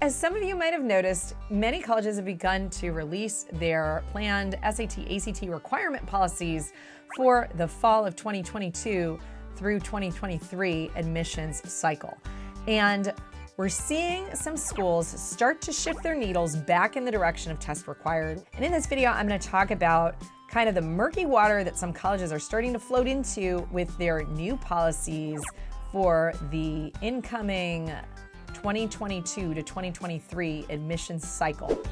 As some of you might have noticed, many colleges have begun to release their planned SAT/ACT requirement policies for the fall of 2022 through 2023 admissions cycle. And we're seeing some schools start to shift their needles back in the direction of test required. And in this video, I'm going to talk about kind of the murky water that some colleges are starting to float into with their new policies for the incoming 2022 to 2023 admissions cycle.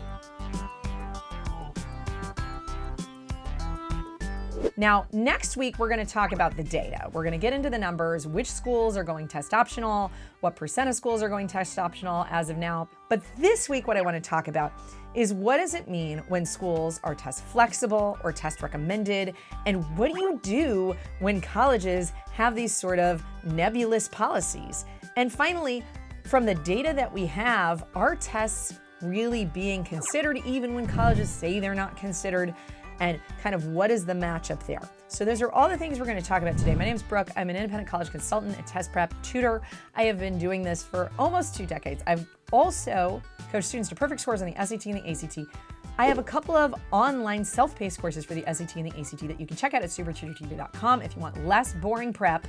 Now, next week, we're going to talk about the data. We're going to get into the numbers, which schools are going test optional, what percent of schools are going test optional as of now. But this week, what I want to talk about is what does it mean when schools are test flexible or test recommended? And what do you do when colleges have these sort of nebulous policies? And finally, from the data that we have, are tests really being considered even when colleges say they're not considered? And kind of what is the matchup there? So those are all the things we're going to talk about today. My name is Brooke. I'm an independent college consultant and test prep tutor. I have been doing this for almost 2 decades. I've also coached students to perfect scores on the SAT and the ACT. I have a couple of online self-paced courses for the SAT and the ACT that you can check out at SupertutorTV.com if you want less boring prep.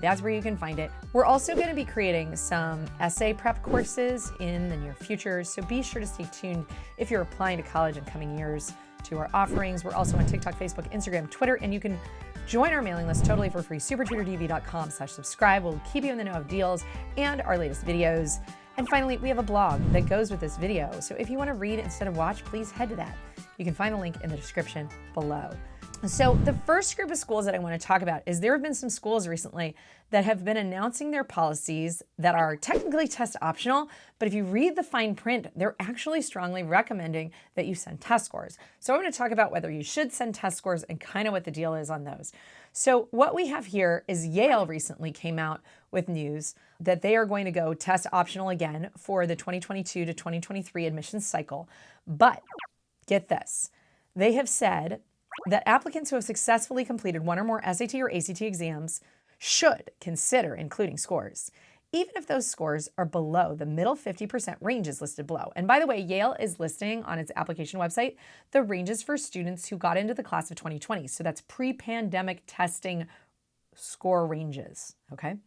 That's where you can find it. We're also going to be creating some essay prep courses in the near future, so be sure to stay tuned if you're applying to college in coming years to our offerings. We're also on TikTok, Facebook, Instagram, Twitter, and you can join our mailing list totally for free, SupertutorTV.com/subscribe. We'll keep you in the know of deals and our latest videos. And finally, we have a blog that goes with this video, so if you want to read instead of watch, please head to that. You can find the link in the description below. So the first group of schools that I want to talk about is there have been some schools recently that have been announcing their policies that are technically test optional, but if you read the fine print, they're actually strongly recommending that you send test scores. So I'm going to talk about whether you should send test scores and kind of what the deal is on those. So what we have here is Yale recently came out with news that they are going to go test optional again for the 2022 to 2023 admissions cycle. But get this, they have said that applicants who have successfully completed 1 or more SAT or ACT exams should consider including scores, even if those scores are below the middle 50% ranges listed below. And by the way, Yale is listing on its application website the ranges for students who got into the class of 2020. So that's pre-pandemic testing score ranges, okay?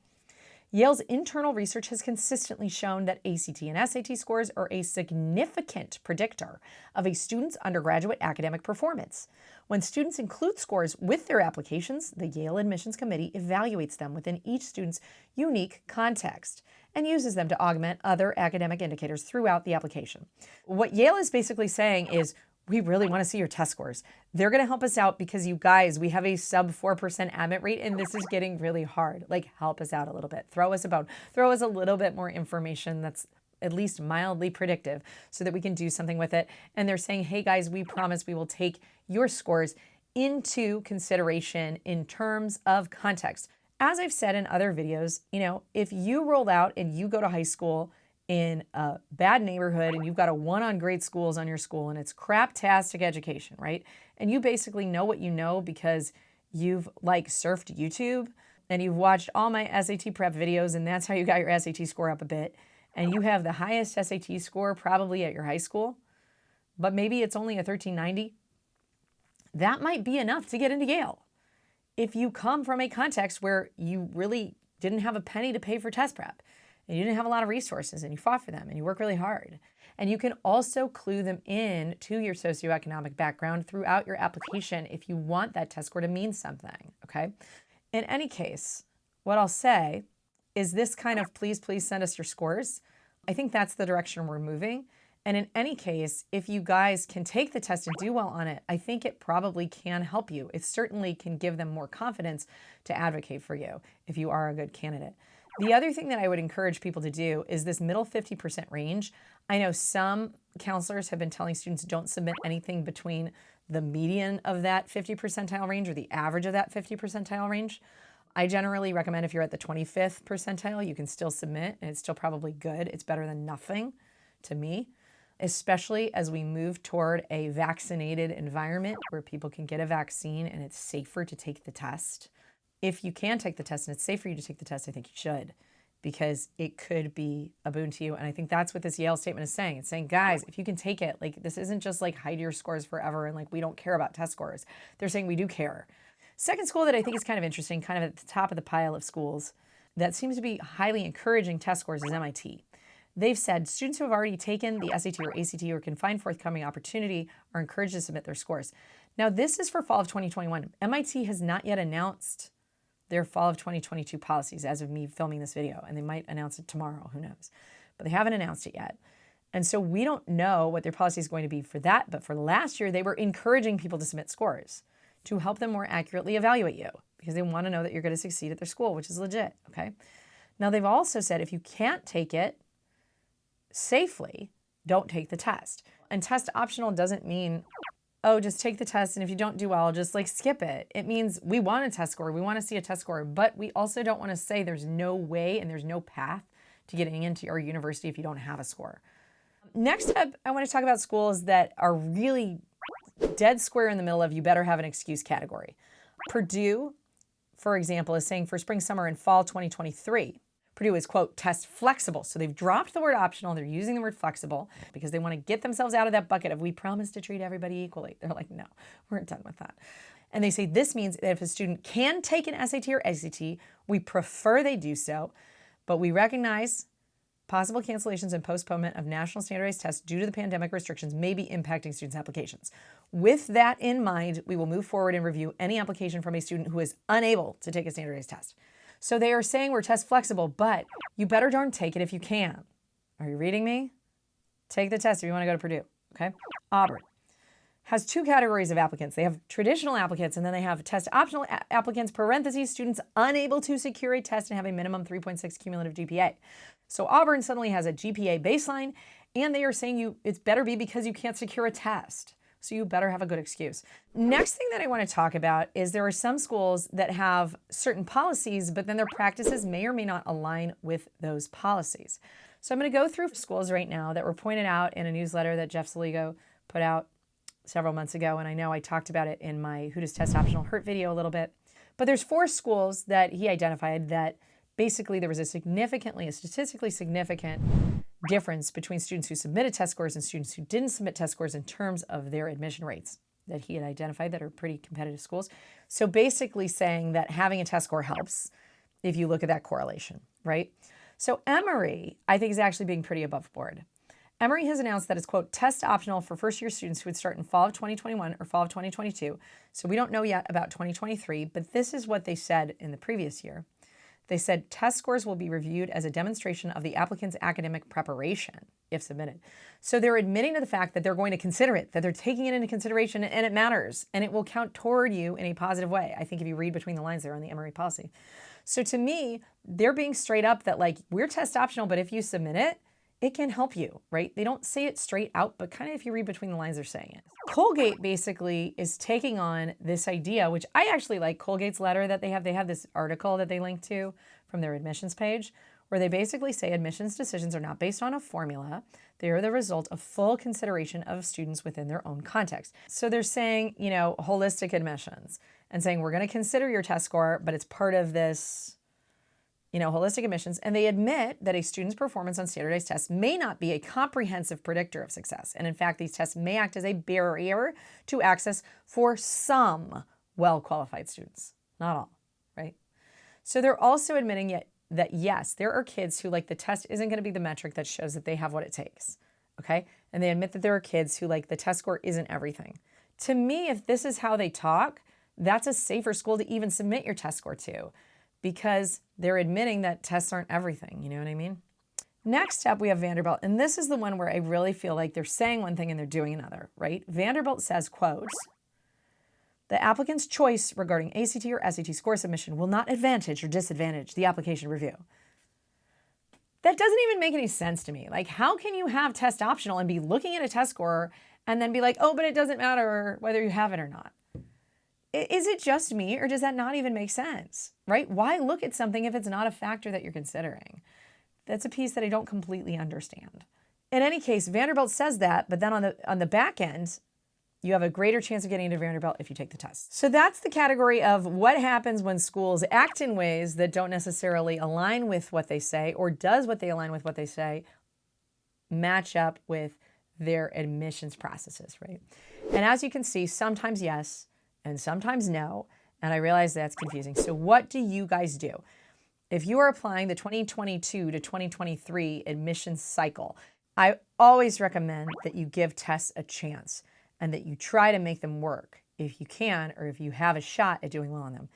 Yale's internal research has consistently shown that ACT and SAT scores are a significant predictor of a student's undergraduate academic performance. When students include scores with their applications, the Yale Admissions Committee evaluates them within each student's unique context and uses them to augment other academic indicators throughout the application. What Yale is basically saying is, we really want to see your test scores. They're going to help us out because you guys, we have a sub 4% admit rate and this is getting really hard. Like, help us out a little bit. Throw us a bone. Throw us a little bit more information that's at least mildly predictive so that we can do something with it. And they're saying, hey guys, we promise we will take your scores into consideration in terms of context. As I've said in other videos, you know, if you roll out and you go to high school in a bad neighborhood and you've got a 1 on grade schools on your school and it's craptastic education, right? And you basically know what you know because you've like surfed YouTube and you've watched all my SAT prep videos and that's how you got your SAT score up a bit. And you have the highest SAT score probably at your high school, but maybe it's only a 1390. That might be enough to get into Yale. If you come from a context where you really didn't have a penny to pay for test prep, and you didn't have a lot of resources and you fought for them and you work really hard. And you can also clue them in to your socioeconomic background throughout your application if you want that test score to mean something, okay? In any case, what I'll say is this kind of please send us your scores. I think that's the direction we're moving. And in any case, if you guys can take the test and do well on it, I think it probably can help you. It certainly can give them more confidence to advocate for you if you are a good candidate. The other thing that I would encourage people to do is this middle 50% range. I know some counselors have been telling students don't submit anything between the median of that 50 percentile range or the average of that 50 percentile range. I generally recommend if you're at the 25th percentile, you can still submit and it's still probably good. It's better than nothing to me, especially as we move toward a vaccinated environment where people can get a vaccine and it's safer to take the test. If you can take the test and it's safe for you to take the test, I think you should, because it could be a boon to you. And I think that's what this Yale statement is saying. It's saying, guys, if you can take it, like this isn't just like hide your scores forever and like we don't care about test scores. They're saying we do care. Second school that I think is kind of interesting, kind of at the top of the pile of schools that seems to be highly encouraging test scores is MIT. They've said students who have already taken the SAT or ACT or can find forthcoming opportunity are encouraged to submit their scores. Now, this is for fall of 2021. MIT has not yet announced their fall of 2022 policies as of me filming this video, and they might announce it tomorrow, who knows. But they haven't announced it yet. And so we don't know what their policy is going to be for that, but for last year, they were encouraging people to submit scores to help them more accurately evaluate you because they want to know that you're going to succeed at their school, which is legit, okay? Now, they've also said if you can't take it safely, don't take the test. And test optional doesn't mean, oh, just take the test, and if you don't do well, just like skip it. It means we want a test score, we want to see a test score, but we also don't want to say there's no way and there's no path to getting into our university if you don't have a score. Next up, I want to talk about schools that are really dead square in the middle of you better have an excuse category. Purdue, for example, is saying for spring, summer, and fall 2023, Purdue is, quote, test flexible. So they've dropped the word optional. They're using the word flexible because they want to get themselves out of that bucket of we promise to treat everybody equally. They're like, no, we're done with that. And they say this means that if a student can take an SAT or ACT, we prefer they do so, but we recognize possible cancellations and postponement of national standardized tests due to the pandemic restrictions may be impacting students' applications. With that in mind, we will move forward and review any application from a student who is unable to take a standardized test. So they are saying we're test flexible, but you better darn take it if you can. Are you reading me? Take the test if you want to go to Purdue, okay? Auburn has two categories of applicants. They have traditional applicants, and then they have test optional applicants, parentheses, students unable to secure a test and have a minimum 3.6 cumulative GPA. So Auburn suddenly has a GPA baseline, and they are saying it's better be because you can't secure a test. So you better have a good excuse. Next thing that I want to talk about is there are some schools that have certain policies, but then their practices may or may not align with those policies. So I'm going to go through schools right now that were pointed out in a newsletter that Jeff Saligo put out several months ago, and I know I talked about it in my Who Does Test Optional Hurt video a little bit. But there's 4 schools that he identified that basically there was a statistically significant difference between students who submitted test scores and students who didn't submit test scores in terms of their admission rates that he had identified that are pretty competitive schools. So basically saying that having a test score helps if you look at that correlation, right? So Emory, I think, is actually being pretty above board. Emory has announced that it's, quote, test optional for first-year students who would start in fall of 2021 or fall of 2022. So we don't know yet about 2023, but this is what they said in the previous year. They said test scores will be reviewed as a demonstration of the applicant's academic preparation if submitted. So they're admitting to the fact that they're going to consider it, that they're taking it into consideration, and it matters, and it will count toward you in a positive way. I think if you read between the lines there on the Emory policy. So to me, they're being straight up that like, we're test optional, but if you submit it, it can help you, right? They don't say it straight out, but kind of if you read between the lines, they're saying it. Colgate basically is taking on this idea, which I actually like Colgate's letter that they have. They have this article that they link to from their admissions page, where they basically say admissions decisions are not based on a formula. They are the result of full consideration of students within their own context. So they're saying, you know, holistic admissions and saying, we're going to consider your test score, but it's part of this, you know, holistic admissions, and they admit that a student's performance on standardized tests may not be a comprehensive predictor of success. And in fact, these tests may act as a barrier to access for some well-qualified students, not all, right? So they're also admitting that yes, there are kids who like the test isn't going to be the metric that shows that they have what it takes, okay? And they admit that there are kids who like the test score isn't everything. To me, if this is how they talk, that's a safer school to even submit your test score to, because they're admitting that tests aren't everything, you know what I mean? Next up, we have Vanderbilt, and this is the one where I really feel like they're saying one thing and they're doing another, right? Vanderbilt says, quote, the applicant's choice regarding ACT or SAT score submission will not advantage or disadvantage the application review. That doesn't even make any sense to me. Like, how can you have test optional and be looking at a test score and then be like, oh, but it doesn't matter whether you have it or not? Is it just me, or does that not even make sense, right? Why look at something if it's not a factor that you're considering? That's a piece that I don't completely understand. In any case, Vanderbilt says that, but then on the back end, You have a greater chance of getting into Vanderbilt if you take the test. So that's the category of what happens when schools act in ways that don't necessarily align with what they say, or does what they align with what they say match up with their admissions processes, right? And as you can see, sometimes yes and sometimes no. And I realize that's confusing. So what do you guys do? If you are applying the 2022 to 2023 admissions cycle, I always recommend that you give tests a chance and that you try to make them work if you can, or if you have a shot at doing well on them.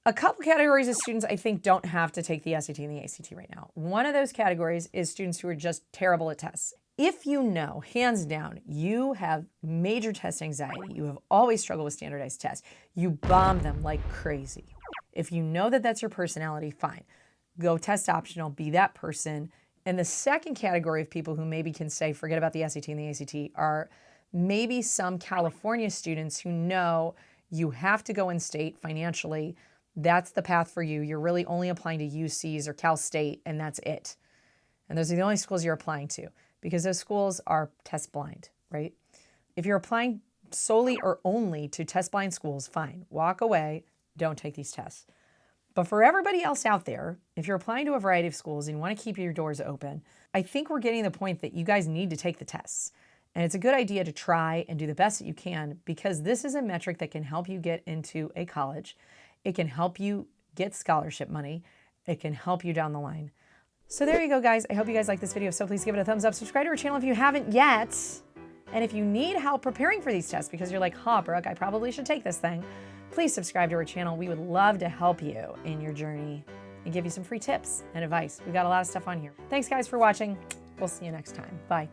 A couple categories of students I think don't have to take the SAT and the ACT right now. One of those categories is students who are just terrible at tests. If you know, hands down, you have major test anxiety, you have always struggled with standardized tests, you bomb them like crazy. If you know that that's your personality, fine. Go test optional, be that person. And the second category of people who maybe can say, forget about the SAT and the ACT, are maybe some California students who know you have to go in state financially. That's the path for you. You're really only applying to UCs or Cal State, and that's it. And those are the only schools you're applying to, because those schools are test blind, right? If you're applying solely or only to test blind schools, fine. Walk away, don't take these tests. But for everybody else out there, if you're applying to a variety of schools and you want to keep your doors open, I think we're getting to the point that you guys need to take the tests. And it's a good idea to try and do the best that you can, because this is a metric that can help you get into a college. It can help you get scholarship money. It can help you down the line. So there you go, guys. I hope you guys like this video. So please give it a thumbs up. Subscribe to our channel if you haven't yet. And if you need help preparing for these tests because you're like, Brooke, I probably should take this thing, please subscribe to our channel. We would love to help you in your journey and give you some free tips and advice. We got a lot of stuff on here. Thanks, guys, for watching. We'll see you next time. Bye.